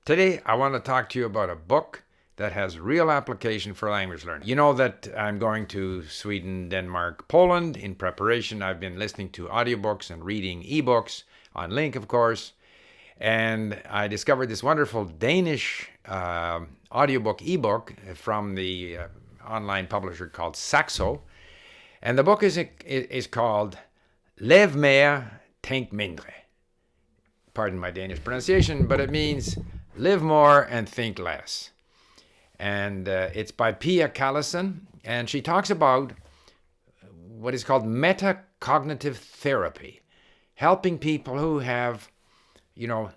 Today, I want to talk to you about a book that has real application for language learning. You know that I'm going to Sweden, Denmark, Poland. In preparation, I've been listening to audiobooks and reading ebooks on Link, of course. And I discovered this wonderful Danish audiobook ebook from the online publisher called Saxo. And the book is called Lev mere, tænk mindre. Pardon my Danish pronunciation, but it means live more and think less. And it's by Pia Callison, and she talks about what is called metacognitive therapy, helping people who have,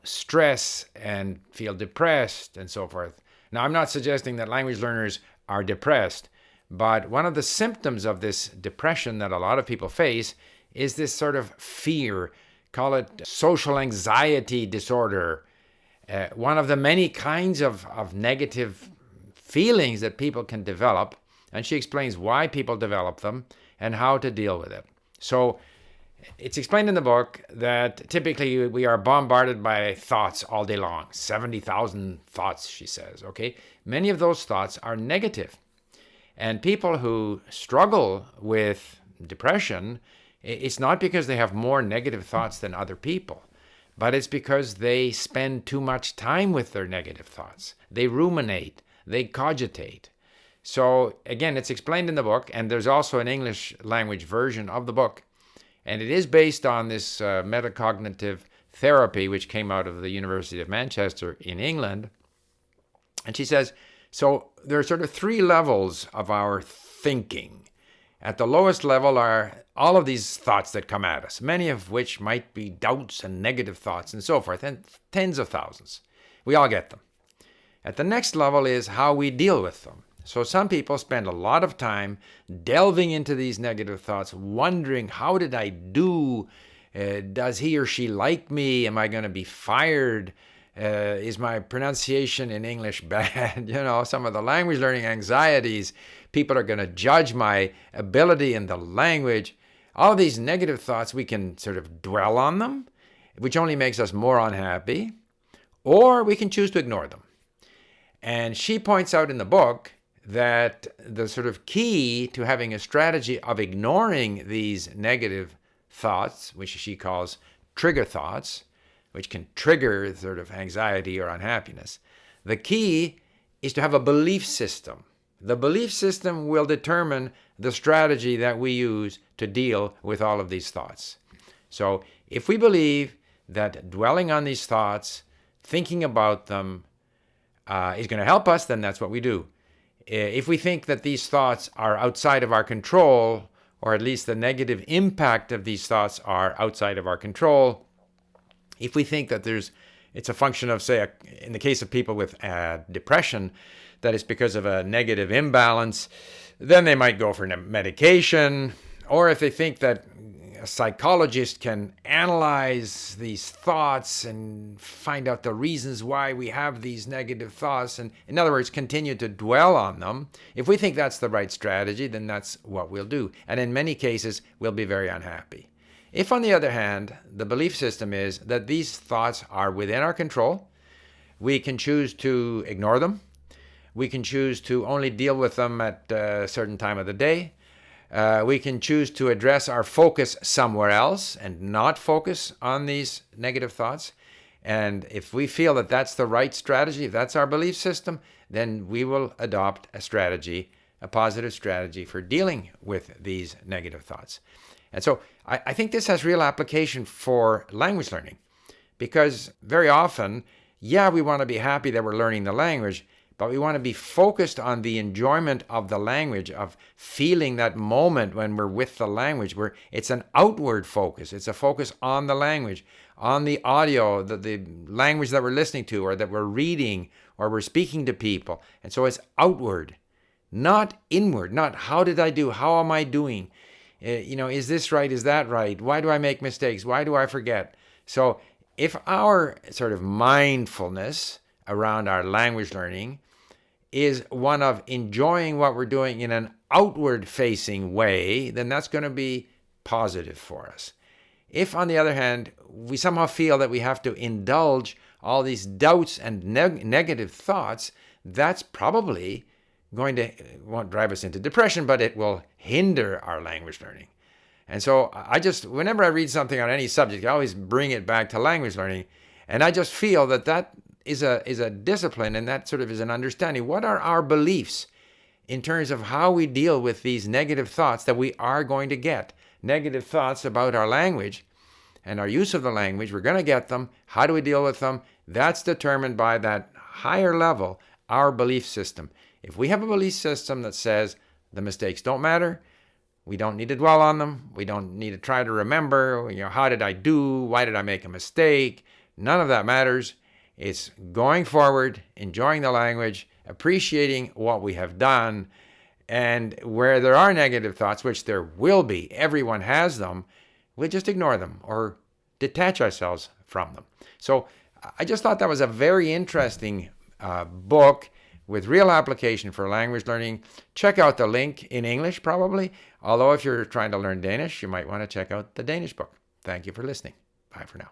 stress and feel depressed and so forth. Now, I'm not suggesting that language learners are depressed, but one of the symptoms of this depression that a lot of people face is this sort of fear, call it social anxiety disorder, one of the many kinds of negative feelings that people can develop, and she explains why people develop them and how to deal with it. So it's explained in the book that typically we are bombarded by thoughts all day long, 70,000 thoughts, she says, okay? Many of those thoughts are negative. And people who struggle with depression, it's not because they have more negative thoughts than other people, but it's because they spend too much time with their negative thoughts. They ruminate, they cogitate. So again, it's explained in the book, and there's also an English language version of the book. And it is based on this metacognitive therapy, which came out of the University of Manchester in England. And she says, so there are sort of three levels of our thinking. At the lowest level are all of these thoughts that come at us, many of which might be doubts and negative thoughts and so forth, and tens of thousands. We all get them. At the next level is how we deal with them. So some people spend a lot of time delving into these negative thoughts, wondering, how did I do? Does he or she like me? Am I going to be fired? Is my pronunciation in English bad? Some of the language learning anxieties. People are going to judge my ability in the language. All of these negative thoughts, we can sort of dwell on them, which only makes us more unhappy, or we can choose to ignore them. And she points out in the book that the sort of key to having a strategy of ignoring these negative thoughts, which she calls trigger thoughts, which can trigger sort of anxiety or unhappiness, the key is to have a belief system. The belief system will determine the strategy that we use to deal with all of these thoughts. So if we believe that dwelling on these thoughts, thinking about them, is going to help us, then that's what we do. If we think that these thoughts are outside of our control, or at least the negative impact of these thoughts are outside of our control, if we think that it's a function of, say, in the case of people with depression, that it's because of a negative imbalance, then they might go for medication. Or if they think that a psychologist can analyze these thoughts and find out the reasons why we have these negative thoughts, and in other words, continue to dwell on them, if we think that's the right strategy, then that's what we'll do. And in many cases, we'll be very unhappy. If, on the other hand, the belief system is that these thoughts are within our control, we can choose to ignore them. We can choose to only deal with them at a certain time of the day. We can choose to address our focus somewhere else and not focus on these negative thoughts. And if we feel that that's the right strategy, if that's our belief system, then we will adopt a strategy, a positive strategy for dealing with these negative thoughts. And so I think this has real application for language learning, because very often, we want to be happy that we're learning the language, but we want to be focused on the enjoyment of the language, of feeling that moment when we're with the language, where it's an outward focus. It's a focus on the language, on the audio, the language that we're listening to, or that we're reading, or we're speaking to people. And so it's outward, not inward, not how did I do, how am I doing? Is this right? Is that right? Why do I make mistakes? Why do I forget? So if our sort of mindfulness around our language learning is one of enjoying what we're doing in an outward-facing way, then that's going to be positive for us. If, on the other hand, we somehow feel that we have to indulge all these doubts and negative thoughts, that's probably going to, won't drive us into depression, but it will hinder our language learning. And so whenever I read something on any subject, I always bring it back to language learning. And I just feel that is a discipline, and that sort of is an understanding. What are our beliefs in terms of how we deal with these negative thoughts that we are going to get? Negative thoughts about our language and our use of the language, we're going to get them. How do we deal with them? That's determined by that higher level, our belief system. If we have a belief system that says the mistakes don't matter, we don't need to dwell on them, we don't need to try to remember, how did I do? Why did I make a mistake? None of that matters. It's going forward, enjoying the language, appreciating what we have done, and where there are negative thoughts, which there will be, everyone has them, we'll just ignore them or detach ourselves from them. So I just thought that was a very interesting book with real application for language learning. Check out the link in English probably, although if you're trying to learn Danish, you might want to check out the Danish book. Thank you for listening. Bye for now.